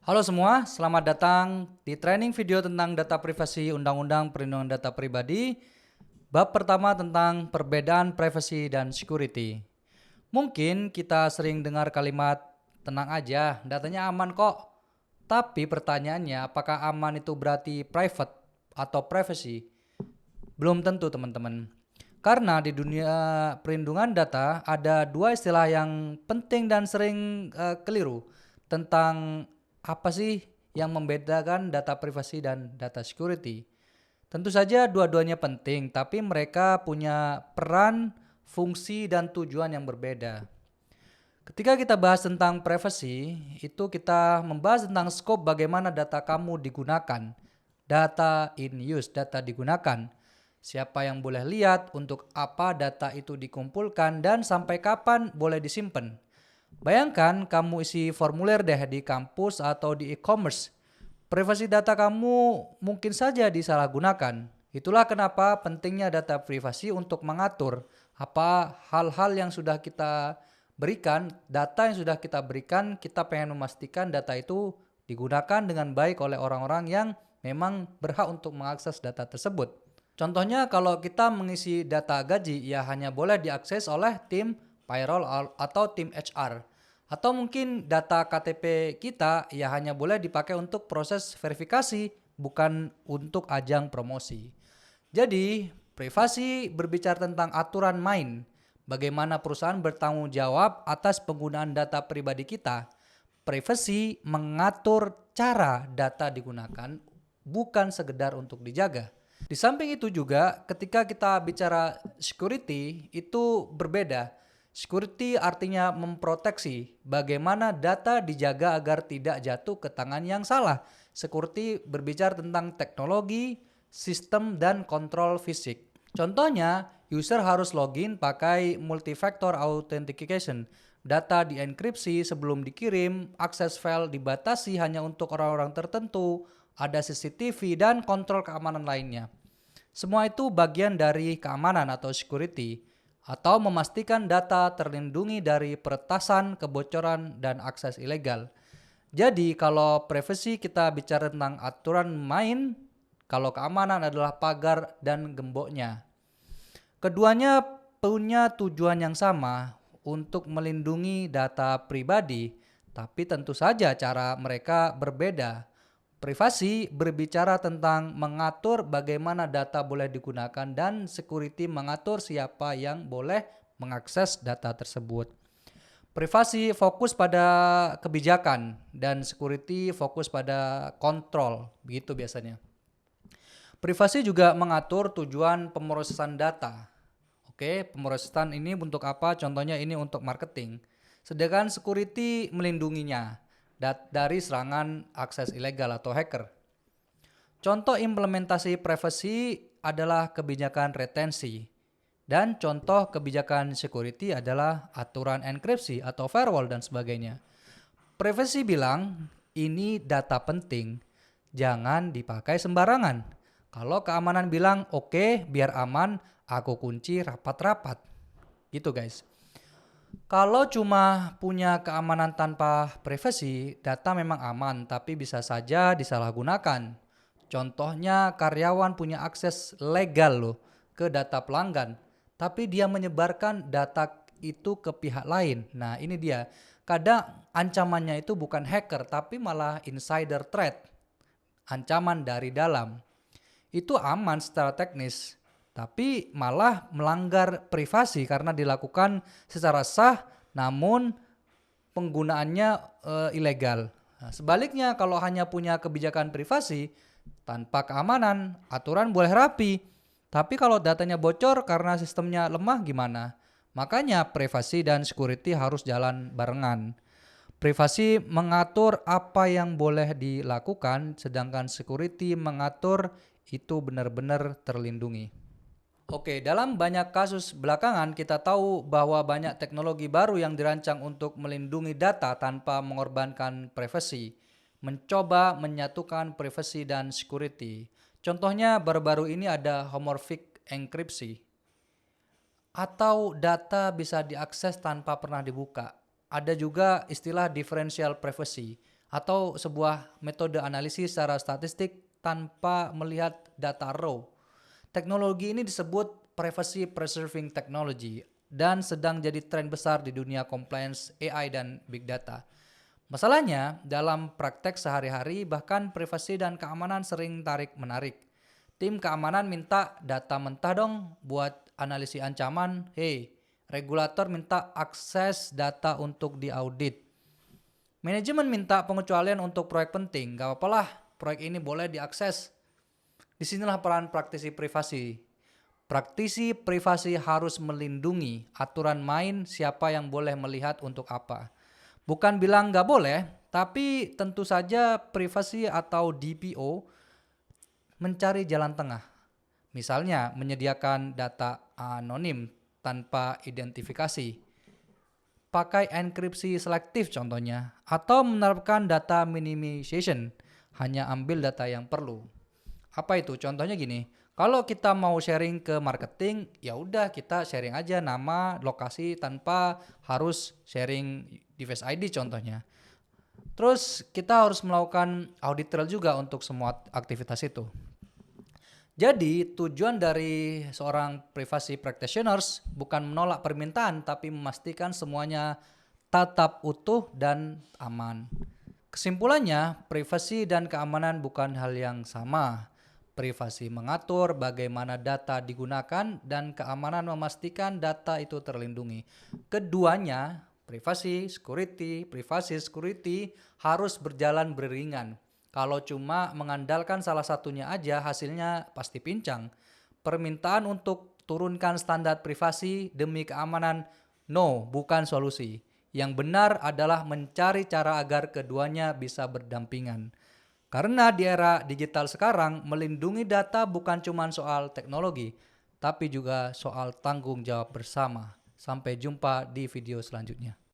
Halo semua, selamat datang di training video tentang data privasi Undang-Undang Perlindungan Data Pribadi. Bab pertama tentang perbedaan privasi dan security. Mungkin kita sering dengar kalimat tenang aja, datanya aman kok. Tapi pertanyaannya, apakah aman itu berarti private atau privacy? Belum tentu teman-teman. Karena di dunia perlindungan data ada dua istilah yang penting dan sering keliru tentang apa sih yang membedakan data privasi dan data security. Tentu saja dua-duanya penting, tapi mereka punya peran, fungsi, dan tujuan yang berbeda. Ketika kita bahas tentang privacy, itu kita membahas tentang scope bagaimana data kamu digunakan. Data in use, data digunakan. Siapa yang boleh lihat, untuk apa data itu dikumpulkan, dan sampai kapan boleh disimpan. Bayangkan kamu isi formulir deh di kampus atau di e-commerce. Privasi data kamu mungkin saja disalahgunakan. Itulah kenapa pentingnya data privasi untuk mengatur apa hal-hal yang sudah kita berikan, data yang sudah kita berikan, kita pengen memastikan data itu digunakan dengan baik oleh orang-orang yang memang berhak untuk mengakses data tersebut. Contohnya kalau kita mengisi data gaji, ya hanya boleh diakses oleh tim payroll atau tim HR. Atau mungkin data KTP kita ya hanya boleh dipakai untuk proses verifikasi, bukan untuk ajang promosi. Jadi, privasi berbicara tentang aturan main, bagaimana perusahaan bertanggung jawab atas penggunaan data pribadi kita. Privasi mengatur cara data digunakan, bukan sekedar untuk dijaga. Di samping itu juga ketika kita bicara security itu berbeda. Security artinya memproteksi bagaimana data dijaga agar tidak jatuh ke tangan yang salah. Security berbicara tentang teknologi, sistem, dan kontrol fisik. Contohnya, user harus login pakai multifactor authentication. Data dienkripsi sebelum dikirim, akses file dibatasi hanya untuk orang-orang tertentu, ada CCTV, dan kontrol keamanan lainnya. Semua itu bagian dari keamanan atau security, atau memastikan data terlindungi dari peretasan, kebocoran, dan akses ilegal. Jadi kalau privacy kita bicara tentang aturan main, kalau keamanan adalah pagar dan gemboknya. Keduanya punya tujuan yang sama untuk melindungi data pribadi, tapi tentu saja cara mereka berbeda. Privasi berbicara tentang mengatur bagaimana data boleh digunakan dan security mengatur siapa yang boleh mengakses data tersebut. Privasi fokus pada kebijakan dan security fokus pada kontrol, begitu biasanya. Privasi juga mengatur tujuan pemrosesan data. Oke, pemrosesan ini untuk apa? Contohnya ini untuk marketing. Sedangkan security melindunginya dari serangan akses ilegal atau hacker. Contoh implementasi privasi adalah kebijakan retensi. Dan contoh kebijakan security adalah aturan enkripsi atau firewall dan sebagainya. Privasi bilang, ini data penting, jangan dipakai sembarangan. Kalau keamanan bilang, oke, biar aman, aku kunci rapat-rapat. Gitu guys. Kalau cuma punya keamanan tanpa privasi, data memang aman, tapi bisa saja disalahgunakan. Contohnya karyawan punya akses legal loh ke data pelanggan, tapi dia menyebarkan data itu ke pihak lain. Nah ini dia, kadang ancamannya itu bukan hacker, tapi malah insider threat, ancaman dari dalam. Itu aman secara teknis, tapi malah melanggar privasi karena dilakukan secara sah namun penggunaannya ilegal. Nah, sebaliknya kalau hanya punya kebijakan privasi tanpa keamanan, aturan boleh rapi. Tapi kalau datanya bocor karena sistemnya lemah gimana? Makanya privasi dan security harus jalan barengan. Privasi mengatur apa yang boleh dilakukan, sedangkan security mengatur itu benar-benar terlindungi. Oke, dalam banyak kasus belakangan kita tahu bahwa banyak teknologi baru yang dirancang untuk melindungi data tanpa mengorbankan privasi, mencoba menyatukan privasi dan security. Contohnya baru-baru ini ada homomorphic encryption atau data bisa diakses tanpa pernah dibuka. Ada juga istilah differential privacy atau sebuah metode analisis secara statistik tanpa melihat data raw. Teknologi ini disebut privacy preserving technology dan sedang jadi tren besar di dunia compliance AI dan big data. Masalahnya, dalam praktek sehari-hari bahkan privasi dan keamanan sering tarik-menarik. Tim keamanan minta data mentah dong buat analisis ancaman. Hey, regulator minta akses data untuk diaudit. Manajemen minta pengecualian untuk proyek penting. Gak apa-apa lah, proyek ini boleh diakses. Disinilah peran praktisi privasi. Praktisi privasi harus melindungi aturan main siapa yang boleh melihat untuk apa. Bukan bilang nggak boleh, tapi tentu saja privasi atau DPO mencari jalan tengah. Misalnya menyediakan data anonim tanpa identifikasi, pakai enkripsi selektif contohnya, atau menerapkan data minimization, hanya ambil data yang perlu. Apa itu? Contohnya gini, kalau kita mau sharing ke marketing, ya udah kita sharing aja nama, lokasi tanpa harus sharing device ID contohnya. Terus kita harus melakukan audit trail juga untuk semua aktivitas itu. Jadi tujuan dari seorang privacy practitioners bukan menolak permintaan tapi memastikan semuanya tetap utuh dan aman. Kesimpulannya, privasi dan keamanan bukan hal yang sama. Privasi mengatur bagaimana data digunakan dan keamanan memastikan data itu terlindungi. Keduanya, privasi, security harus berjalan beriringan. Kalau cuma mengandalkan salah satunya aja hasilnya pasti pincang. Permintaan untuk turunkan standar privasi demi keamanan, no, bukan solusi. Yang benar adalah mencari cara agar keduanya bisa berdampingan. Karena di era digital sekarang, melindungi data bukan cuma soal teknologi, tapi juga soal tanggung jawab bersama. Sampai jumpa di video selanjutnya.